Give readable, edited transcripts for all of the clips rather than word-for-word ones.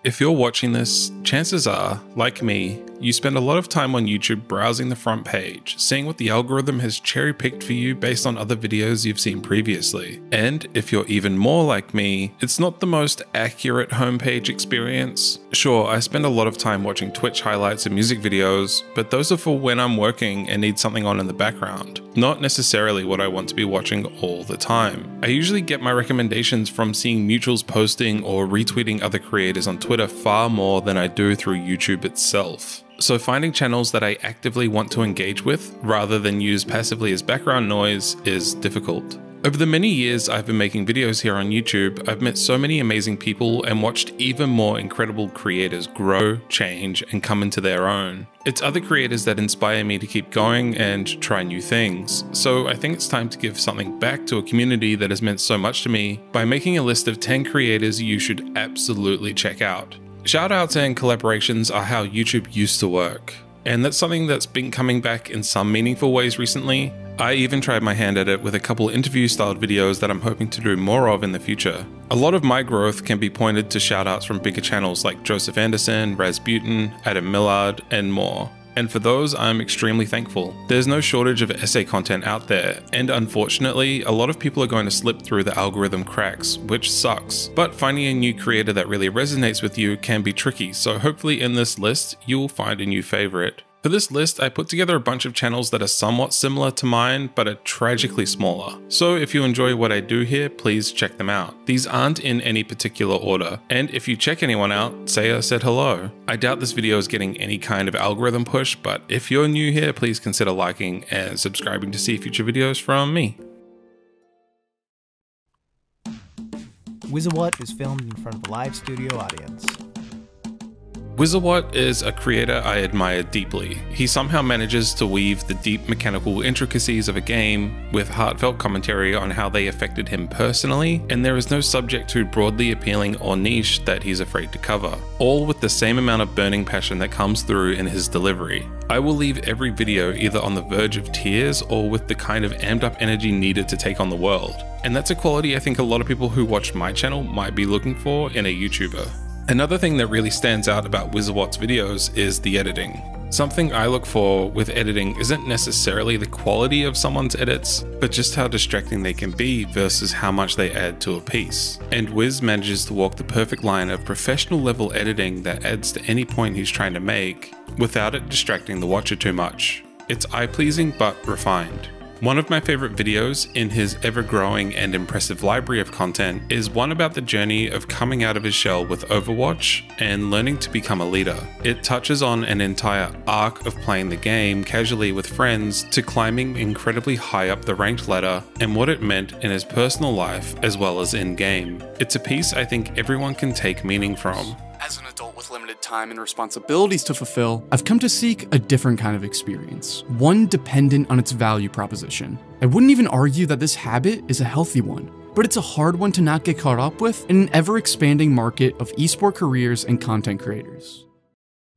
If you're watching this, chances are, like me, you spend a lot of time on YouTube browsing the front page, seeing what the algorithm has cherry-picked for you based on other videos you've seen previously. And if you're even more like me, it's not the most accurate homepage experience. Sure, I spend a lot of time watching Twitch highlights and music videos, but those are for when I'm working and need something on in the background, not necessarily what I want to be watching all the time. I usually get my recommendations from seeing mutuals posting or retweeting other creators on Twitter far more than I do through YouTube itself. So finding channels that I actively want to engage with, rather than use passively as background noise, is difficult. Over the many years I've been making videos here on YouTube, I've met so many amazing people and watched even more incredible creators grow, change, and come into their own. It's other creators that inspire me to keep going and try new things. So I think it's time to give something back to a community that has meant so much to me by making a list of 10 creators you should absolutely check out. Shoutouts and collaborations are how YouTube used to work, and that's something that's been coming back in some meaningful ways recently. I even tried my hand at it with a couple interview-styled videos that I'm hoping to do more of in the future. A lot of my growth can be pointed to shoutouts from bigger channels like Joseph Anderson, Rasputin, Adam Millard, and more. And for those, I'm extremely thankful. There's no shortage of essay content out there, and unfortunately, a lot of people are going to slip through the algorithm cracks, which sucks. But finding a new creator that really resonates with you can be tricky, so hopefully in this list, you will find a new favorite. For this list, I put together a bunch of channels that are somewhat similar to mine, but are tragically smaller. So if you enjoy what I do here, please check them out. These aren't in any particular order, and if you check anyone out, say I said hello. I doubt this video is getting any kind of algorithm push, but if you're new here, please consider liking and subscribing to see future videos from me. wizawhat is filmed in front of a live studio audience. wizawhat is a creator I admire deeply. He somehow manages to weave the deep mechanical intricacies of a game with heartfelt commentary on how they affected him personally, and there is no subject too broadly appealing or niche that he's afraid to cover, all with the same amount of burning passion that comes through in his delivery. I will leave every video either on the verge of tears or with the kind of amped up energy needed to take on the world, and that's a quality I think a lot of people who watch my channel might be looking for in a YouTuber. Another thing that really stands out about wizawhat's videos is the editing. Something I look for with editing isn't necessarily the quality of someone's edits, but just how distracting they can be versus how much they add to a piece. And Wiz manages to walk the perfect line of professional level editing that adds to any point he's trying to make, without it distracting the watcher too much. It's eye-pleasing but refined. One of my favorite videos in his ever-growing and impressive library of content is one about the journey of coming out of his shell with Overwatch and learning to become a leader. It touches on an entire arc of playing the game casually with friends to climbing incredibly high up the ranked ladder and what it meant in his personal life as well as in-game. It's a piece I think everyone can take meaning from. As an adult with limited time and responsibilities to fulfill, I've come to seek a different kind of experience, one dependent on its value proposition. I wouldn't even argue that this habit is a healthy one, but it's a hard one to not get caught up with in an ever-expanding market of esport careers and content creators.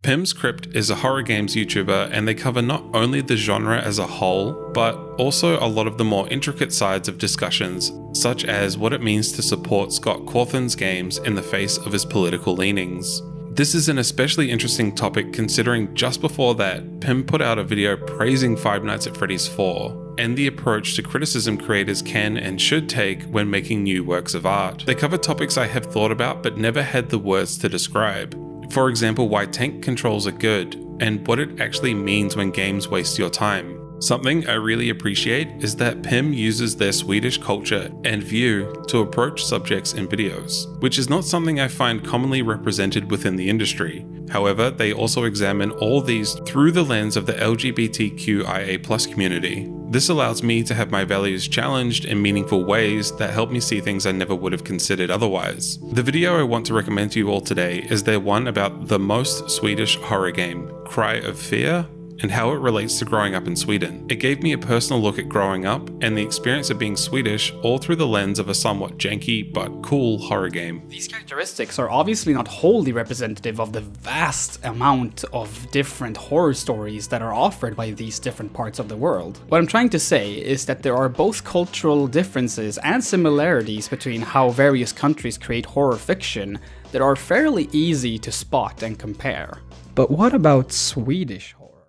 Pimscrypt is a horror games YouTuber, and they cover not only the genre as a whole, but also a lot of the more intricate sides of discussions, such as what it means to support Scott Cawthon's games in the face of his political leanings. This is an especially interesting topic considering just before that, Pim put out a video praising Five Nights at Freddy's 4, and the approach to criticism creators can and should take when making new works of art. They cover topics I have thought about but never had the words to describe. For example, why tank controls are good, and what it actually means when games waste your time. Something I really appreciate is that Pim uses their Swedish culture and view to approach subjects in videos, which is not something I find commonly represented within the industry. However, they also examine all these through the lens of the LGBTQIA+ community. This allows me to have my values challenged in meaningful ways that help me see things I never would have considered otherwise. The video I want to recommend to you all today is their one about the most Swedish horror game, Cry of Fear. and how it relates to growing up in Sweden. It gave me a personal look at growing up and the experience of being Swedish, all through the lens of a somewhat janky but cool horror game. These characteristics are obviously not wholly representative of the vast amount of different horror stories that are offered by these different parts of the world. What I'm trying to say is that there are both cultural differences and similarities between how various countries create horror fiction that are fairly easy to spot and compare. But what about Swedish horror?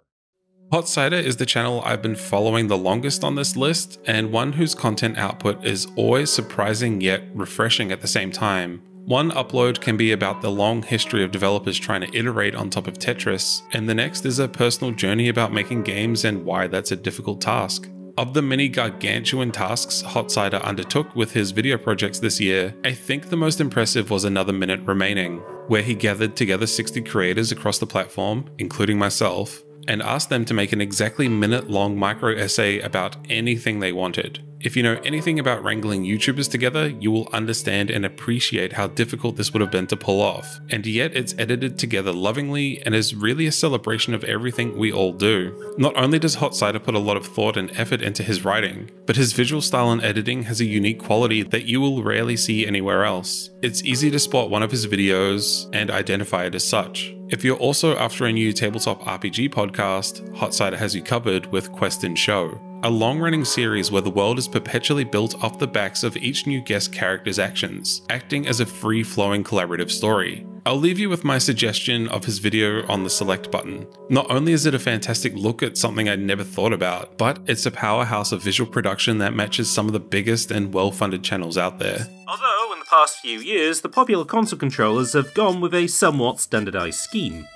Hotcyder is the channel I've been following the longest on this list, and one whose content output is always surprising yet refreshing at the same time. One upload can be about the long history of developers trying to iterate on top of Tetris, and the next is a personal journey about making games and why that's a difficult task. Of the many gargantuan tasks Hotcyder undertook with his video projects this year, I think the most impressive was Another Minute Remaining, where he gathered together 60 creators across the platform, including myself, and asked them to make an exactly minute-long micro-essay about anything they wanted. If you know anything about wrangling YouTubers together, you will understand and appreciate how difficult this would have been to pull off, and yet it's edited together lovingly and is really a celebration of everything we all do. Not only does Hotcyder put a lot of thought and effort into his writing, but his visual style and editing has a unique quality that you will rarely see anywhere else. It's easy to spot one of his videos and identify it as such. If you're also after a new tabletop RPG podcast, Hotcyder has you covered with Quest and Show, a long-running series where the world is perpetually built off the backs of each new guest character's actions, acting as a free-flowing collaborative story. I'll leave you with my suggestion of his video on the select button. Not only is it a fantastic look at something I'd never thought about, but it's a powerhouse of visual production that matches some of the biggest and well-funded channels out there. Although, in the past few years, the popular console controllers have gone with a somewhat standardised scheme.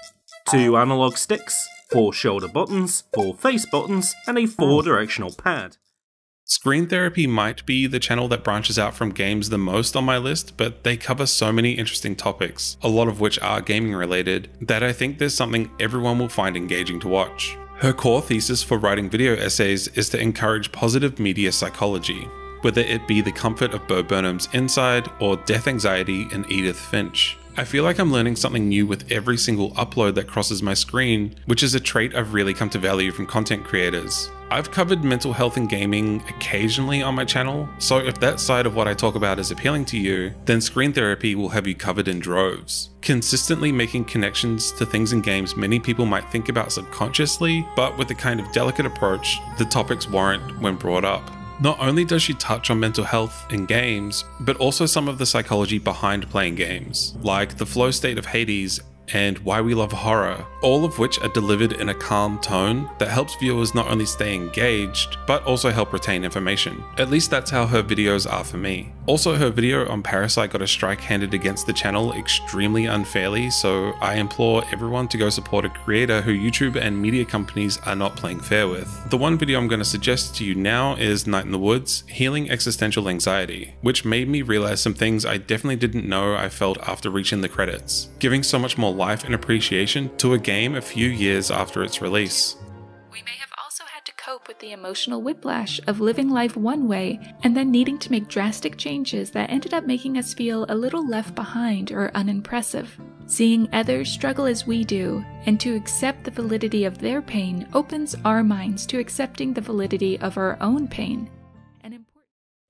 2 analog sticks, 4 shoulder buttons, 4 face buttons, and a 4-directional pad. ScreenTherapy might be the channel that branches out from games the most on my list, but they cover so many interesting topics, a lot of which are gaming related, that I think there's something everyone will find engaging to watch. Her core thesis for writing video essays is to encourage positive media psychology, whether it be the comfort of Bo Burnham's Inside or death anxiety in Edith Finch. I feel like I'm learning something new with every single upload that crosses my screen, which is a trait I've really come to value from content creators. I've covered mental health and gaming occasionally on my channel, so if that side of what I talk about is appealing to you, then ScreenTherapy will have you covered in droves. Consistently making connections to things in games many people might think about subconsciously, but with the kind of delicate approach the topics warrant when brought up. Not only does she touch on mental health in games, but also some of the psychology behind playing games, like the flow state of Hades and Why We Love Horror, all of which are delivered in a calm tone that helps viewers not only stay engaged, but also help retain information. At least that's how her videos are for me. Also, her video on Parasite got a strike handed against the channel extremely unfairly, so I implore everyone to go support a creator who YouTube and media companies are not playing fair with. The one video I'm going to suggest to you now is Night in the Woods, Healing Existential Anxiety, which made me realize some things I definitely didn't know I felt after reaching the credits, giving so much more life and appreciation to a game a few years after its release. We may have also had to cope with the emotional whiplash of living life one way and then needing to make drastic changes that ended up making us feel a little left behind or unimpressive. Seeing others struggle as we do, and to accept the validity of their pain opens our minds to accepting the validity of our own pain.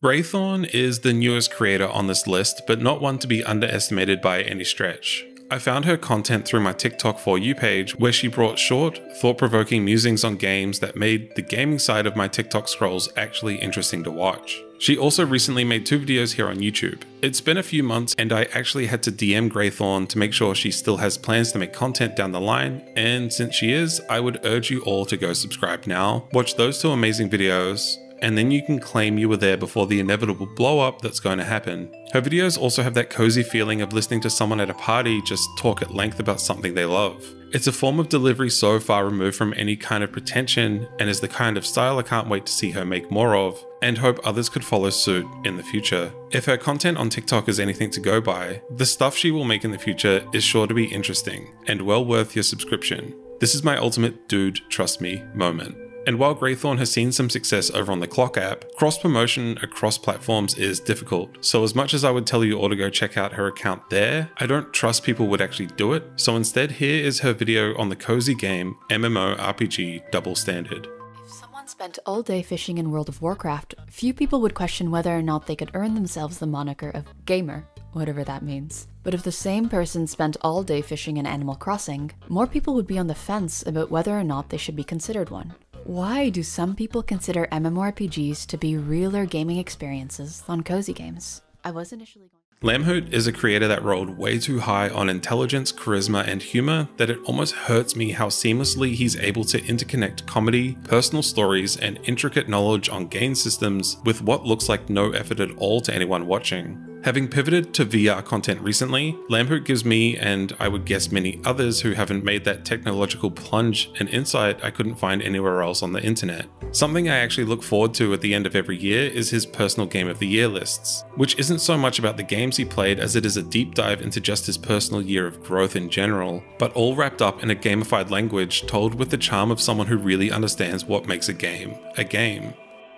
Graythorn is the newest creator on this list, but not one to be underestimated by any stretch. I found her content through my TikTok For You page, where she brought short, thought-provoking musings on games that made the gaming side of my TikTok scrolls actually interesting to watch. She also recently made 2 videos here on YouTube. It's been a few months and I actually had to DM Graythorn to make sure she still has plans to make content down the line, and since she is, I would urge you all to go subscribe now, watch those 2 amazing videos, and then you can claim you were there before the inevitable blow up that's going to happen. Her videos also have that cozy feeling of listening to someone at a party just talk at length about something they love. It's a form of delivery so far removed from any kind of pretension, and is the kind of style I can't wait to see her make more of, and hope others could follow suit in the future. If her content on TikTok is anything to go by, the stuff she will make in the future is sure to be interesting, and well worth your subscription. This is my ultimate dude trust me moment. And while Graythorn has seen some success over on the Clock app, cross-promotion across platforms is difficult. So as much as I would tell you all to go check out her account there, I don't trust people would actually do it. So instead, here is her video on the cozy game MMORPG Double Standard. If someone spent all day fishing in World of Warcraft, few people would question whether or not they could earn themselves the moniker of gamer, whatever that means. But if the same person spent all day fishing in Animal Crossing, more people would be on the fence about whether or not they should be considered one. Why do some people consider MMORPGs to be realer gaming experiences than cozy games? I was initially going... LambHoot is a creator that rolled way too high on intelligence, charisma, and humor that it almost hurts me how seamlessly he's able to interconnect comedy, personal stories, and intricate knowledge on game systems with what looks like no effort at all to anyone watching. Having pivoted to VR content recently, LambHoot gives me, and I would guess many others who haven't made that technological plunge, an insight I couldn't find anywhere else on the internet. Something I actually look forward to at the end of every year is his personal Game of the Year lists, which isn't so much about the games he played as it is a deep dive into just his personal year of growth in general, but all wrapped up in a gamified language told with the charm of someone who really understands what makes a game a game.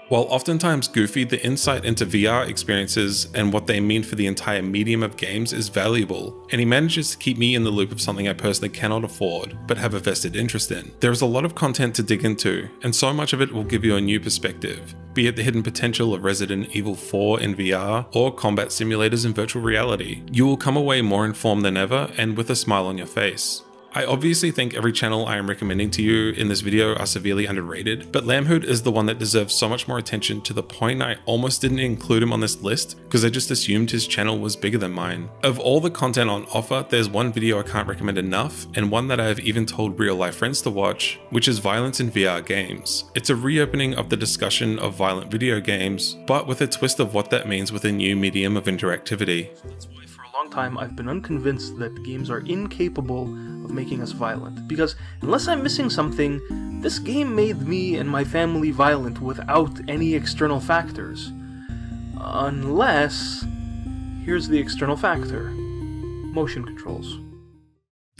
While oftentimes goofy, the insight into VR experiences and what they mean for the entire medium of games is valuable, and he manages to keep me in the loop of something I personally cannot afford, but have a vested interest in. There is a lot of content to dig into, and so much of it will give you a new perspective, be it the hidden potential of Resident Evil 4 in VR, or combat simulators in virtual reality. You will come away more informed than ever, and with a smile on your face. I obviously think every channel I am recommending to you in this video are severely underrated, but LambHoot is the one that deserves so much more attention to the point I almost didn't include him on this list because I just assumed his channel was bigger than mine. Of all the content on offer, there's one video I can't recommend enough, and one that I have even told real life friends to watch, which is Violence in VR Games. It's a reopening of the discussion of violent video games, but with a twist of what that means with a new medium of interactivity. That's why for a long time I've been unconvinced that games are incapable of making us violent, because unless I'm missing something, this game made me and my family violent without any external factors. Unless... here's the external factor. Motion controls.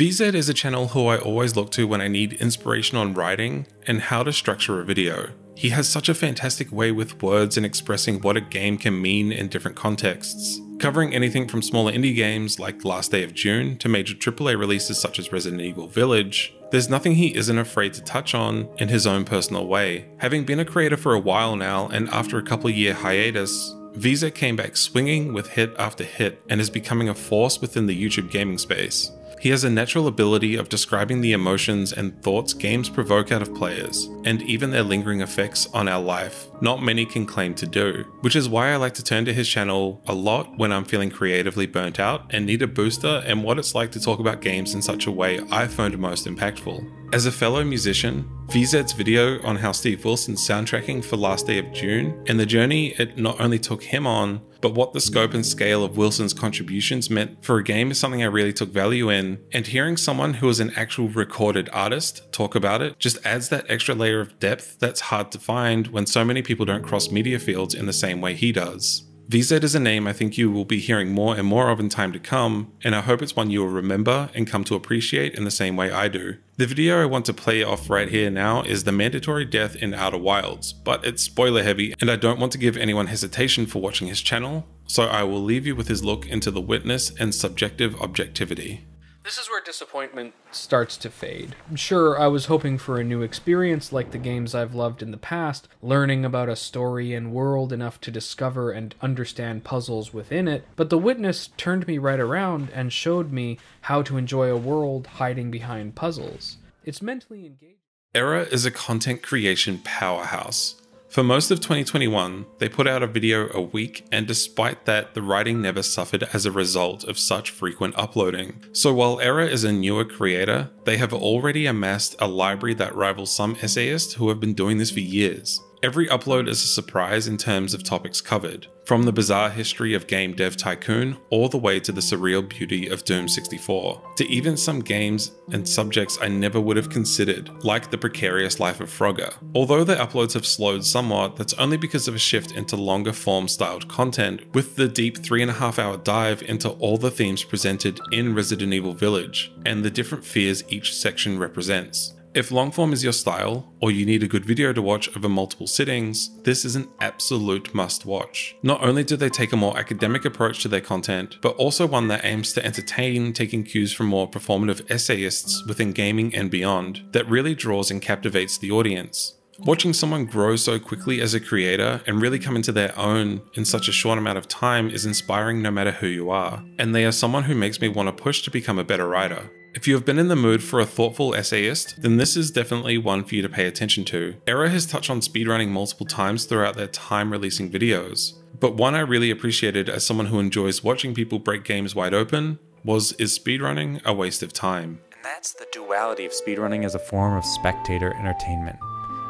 VZed is a channel who I always look to when I need inspiration on writing and how to structure a video. He has such a fantastic way with words and expressing what a game can mean in different contexts, covering anything from smaller indie games like Last Day of June to major AAA releases such as Resident Evil Village. There's nothing he isn't afraid to touch on in his own personal way. Having been a creator for a while now, and after a couple year hiatus, VZed came back swinging with hit after hit and is becoming a force within the YouTube gaming space. He has a natural ability of describing the emotions and thoughts games provoke out of players, and even their lingering effects on our life. Not many can claim to do, which is why I like to turn to his channel a lot when I'm feeling creatively burnt out and need a booster, and what it's like to talk about games in such a way I found most impactful. As a fellow musician, VZed's video on how Steve Wilson's soundtracking for Last Day of June, and the journey it not only took him on, but what the scope and scale of Wilson's contributions meant for a game is something I really took value in, and hearing someone who is an actual recorded artist talk about it just adds that extra layer of depth that's hard to find when so many people don't cross media fields in the same way he does. VZed is a name I think you will be hearing more and more of in time to come, and I hope it's one you will remember and come to appreciate in the same way I do. The video I want to play off right here now is the mandatory death in Outer Wilds, but it's spoiler heavy and I don't want to give anyone hesitation for watching his channel, so I will leave you with his look into the witness and subjective objectivity. This is where disappointment starts to fade. Sure, I was hoping for a new experience like the games I've loved in the past, learning about a story and world enough to discover and understand puzzles within it, but The Witness turned me right around and showed me how to enjoy a world hiding behind puzzles. It's mentally engaging. iamerror is a content creation powerhouse. For most of 2021, they put out a video a week, and despite that, the writing never suffered as a result of such frequent uploading. So while iamerror is a newer creator, they have already amassed a library that rivals some essayists who have been doing this for years. Every upload is a surprise in terms of topics covered, from the bizarre history of Game Dev Tycoon all the way to the surreal beauty of Doom 64, to even some games and subjects I never would have considered, like the precarious life of Frogger. Although their uploads have slowed somewhat, that's only because of a shift into longer form styled content, with the deep 3.5 hour dive into all the themes presented in Resident Evil Village, and the different fears each section represents. If longform is your style, or you need a good video to watch over multiple sittings, this is an absolute must watch. Not only do they take a more academic approach to their content, but also one that aims to entertain, taking cues from more performative essayists within gaming and beyond, that really draws and captivates the audience. Watching someone grow so quickly as a creator and really come into their own in such a short amount of time is inspiring no matter who you are, and they are someone who makes me want to push to become a better writer. If you have been in the mood for a thoughtful essayist, then this is definitely one for you to pay attention to. iamerror has touched on speedrunning multiple times throughout their time releasing videos, but one I really appreciated as someone who enjoys watching people break games wide open was, is speedrunning a waste of time? And that's the duality of speedrunning as a form of spectator entertainment.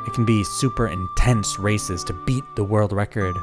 It can be super intense races to beat the world record,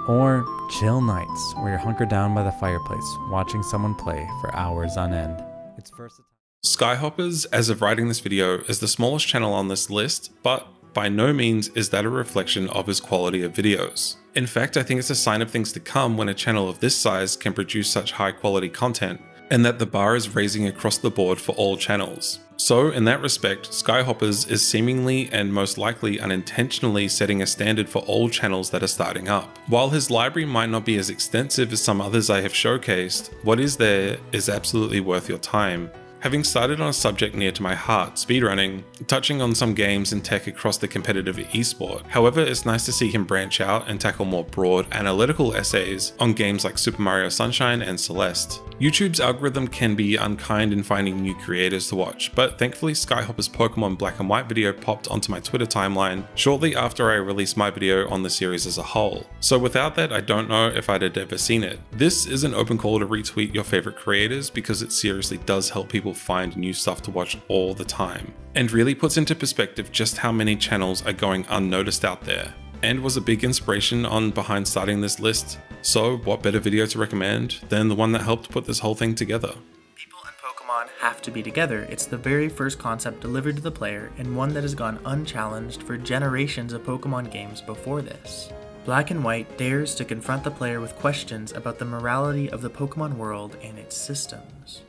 or chill nights where you're hunkered down by the fireplace watching someone play for hours on end. It's versatile. Skyehoppers, as of writing this video, is the smallest channel on this list, but by no means is that a reflection of his quality of videos. In fact, I think it's a sign of things to come when a channel of this size can produce such high quality content, and that the bar is raising across the board for all channels. So in that respect, Skyehoppers is seemingly and most likely unintentionally setting a standard for all channels that are starting up. While his library might not be as extensive as some others I have showcased, what is there is absolutely worth your time. Having started on a subject near to my heart, speedrunning, touching on some games and tech across the competitive esport, however, it's nice to see him branch out and tackle more broad, analytical essays on games like Super Mario Sunshine and Celeste. YouTube's algorithm can be unkind in finding new creators to watch, but thankfully Skyehoppers' Pokemon Black and White video popped onto my Twitter timeline shortly after I released my video on the series as a whole. So without that, I don't know if I'd have ever seen it. This is an open call to retweet your favorite creators because it seriously does help people find new stuff to watch all the time, and really puts into perspective just how many channels are going unnoticed out there, and was a big inspiration on behind starting this list. So what better video to recommend than the one that helped put this whole thing together? People and Pokemon have to be together. It's the very first concept delivered to the player, and one that has gone unchallenged for generations of Pokemon games before this. Black and White dares to confront the player with questions about the morality of the Pokemon world and its systems.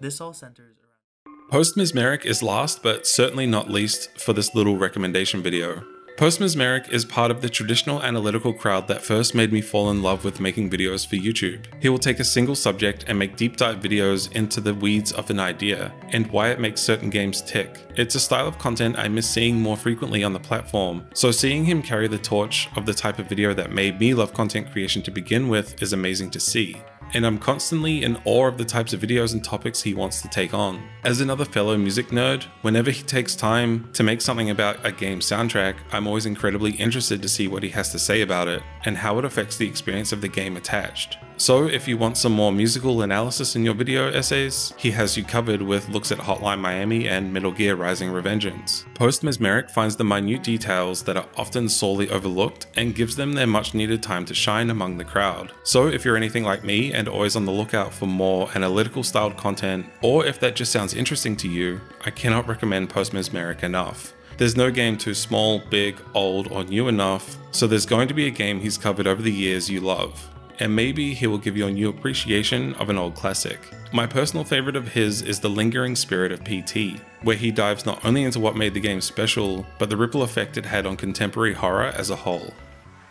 This all centers around... PostMesmeric is last but certainly not least for this little recommendation video. PostMesmeric is part of the traditional analytical crowd that first made me fall in love with making videos for YouTube. He will take a single subject and make deep dive videos into the weeds of an idea and why it makes certain games tick. It's a style of content I miss seeing more frequently on the platform, so seeing him carry the torch of the type of video that made me love content creation to begin with is amazing to see. And I'm constantly in awe of the types of videos and topics he wants to take on. As another fellow music nerd, whenever he takes time to make something about a game soundtrack, I'm always incredibly interested to see what he has to say about it and how it affects the experience of the game attached. So if you want some more musical analysis in your video essays, he has you covered with looks at Hotline Miami and Metal Gear Rising: Revengeance. PostMesmeric finds the minute details that are often sorely overlooked and gives them their much needed time to shine among the crowd. So if you're anything like me and always on the lookout for more analytical styled content, or if that just sounds interesting to you, I cannot recommend PostMesmeric enough. There's no game too small, big, old, or new enough, so there's going to be a game he's covered over the years you love. And maybe he will give you a new appreciation of an old classic. My personal favorite of his is The Lingering Spirit of PT, where he dives not only into what made the game special, but the ripple effect it had on contemporary horror as a whole.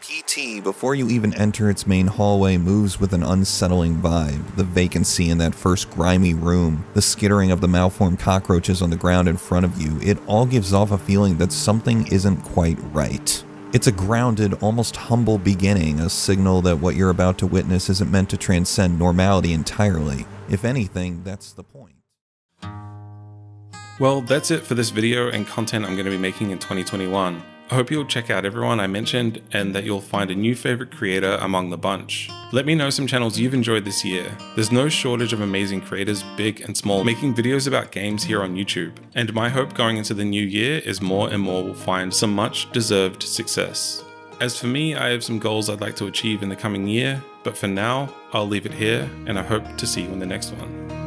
PT, before you even enter its main hallway, moves with an unsettling vibe. The vacancy in that first grimy room, the skittering of the malformed cockroaches on the ground in front of you, it all gives off a feeling that something isn't quite right. It's a grounded, almost humble beginning, a signal that what you're about to witness isn't meant to transcend normality entirely. If anything, that's the point. Well, that's it for this video and content I'm going to be making in 2021. I hope you'll check out everyone I mentioned and that you'll find a new favorite creator among the bunch. Let me know some channels you've enjoyed this year. There's no shortage of amazing creators, big and small, making videos about games here on YouTube. And my hope going into the new year is more and more will find some much deserved success. As for me, I have some goals I'd like to achieve in the coming year, but for now, I'll leave it here and I hope to see you in the next one.